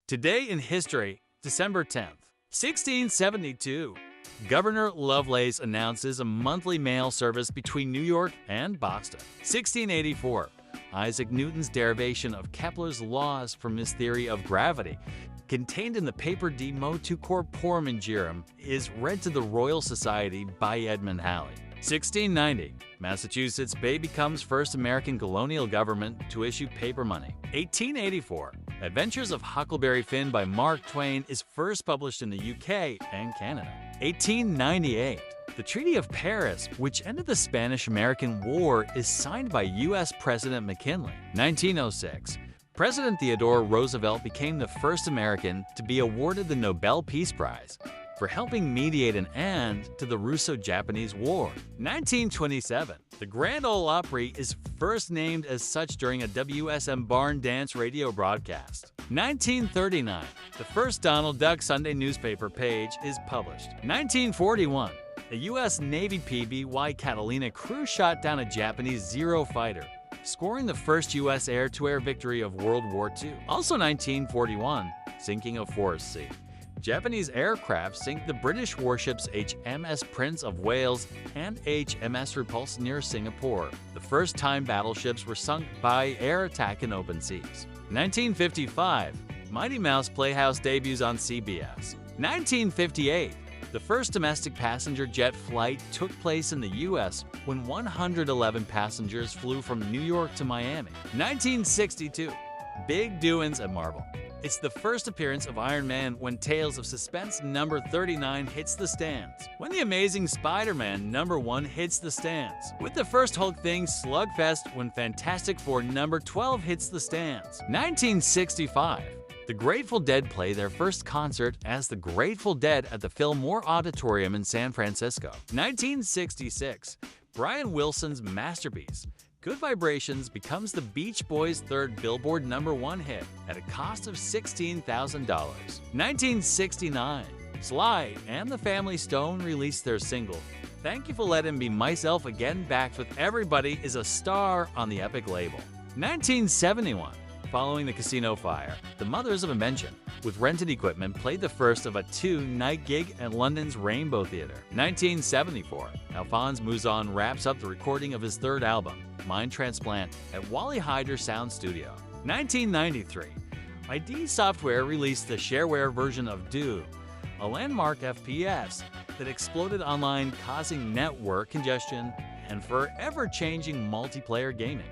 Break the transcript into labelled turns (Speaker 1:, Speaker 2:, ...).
Speaker 1: Today in history, December 10th, 1672. Governor Lovelace announces a monthly mail service between New York and Boston. 1684. Isaac Newton's derivation of Kepler's laws from his theory of gravity, contained in the paper De Motu Corporum Ingerum, is read to the Royal Society by Edmund Halley. 1690. Massachusetts Bay becomes first American colonial government to issue paper money. 1884. Adventures of Huckleberry Finn by Mark Twain is first published in the UK and Canada. 1898. The Treaty of Paris, which ended the Spanish-American War, is signed by U.S. President McKinley. 1906. President Theodore Roosevelt became the first American to be awarded the Nobel Peace Prize for helping mediate an end to the Russo-Japanese War. 1927. The Grand Ole Opry is first named as such during a WSM Barn Dance radio broadcast. 1939. The first Donald Duck Sunday newspaper page is published. 1941. A U.S. Navy PBY Catalina crew shot down a Japanese Zero fighter, scoring the first U.S. air-to-air victory of World War II. Also 1941, sinking of Forest Sea. Japanese aircraft sink the British warships HMS Prince of Wales and HMS Repulse near Singapore. The first time battleships were sunk by air attack in open seas. 1955. Mighty Mouse Playhouse debuts on CBS. 1958. The first domestic passenger jet flight took place in the U.S. when 111 passengers flew from New York to Miami. 1962. Big doings at Marvel. It's the first appearance of Iron Man when Tales of Suspense number 39 hits the stands. When The Amazing Spider-Man number 1 hits the stands. With the first Hulk thing Slugfest when Fantastic Four number 12 hits the stands. 1965. The Grateful Dead play their first concert as the Grateful Dead at the Fillmore Auditorium in San Francisco. 1966. Brian Wilson's masterpiece, Good Vibrations, becomes the Beach Boys' third Billboard number 1 hit at a cost of $16,000. 1969. Sly and the Family Stone released their single, Thank You for Letting Me Myself Again, backed with Everybody Is a Star on the Epic label. 1971. Following the casino fire, the Mothers of Invention, with rented equipment, played the first of a 2-night gig at London's Rainbow Theatre. 1974. Alphonse Mouzon wraps up the recording of his third album, Mind Transplant, at Wally Hyder Sound Studio. 1993. ID Software released the shareware version of Doom, a landmark FPS that exploded online, causing network congestion and forever changing multiplayer gaming.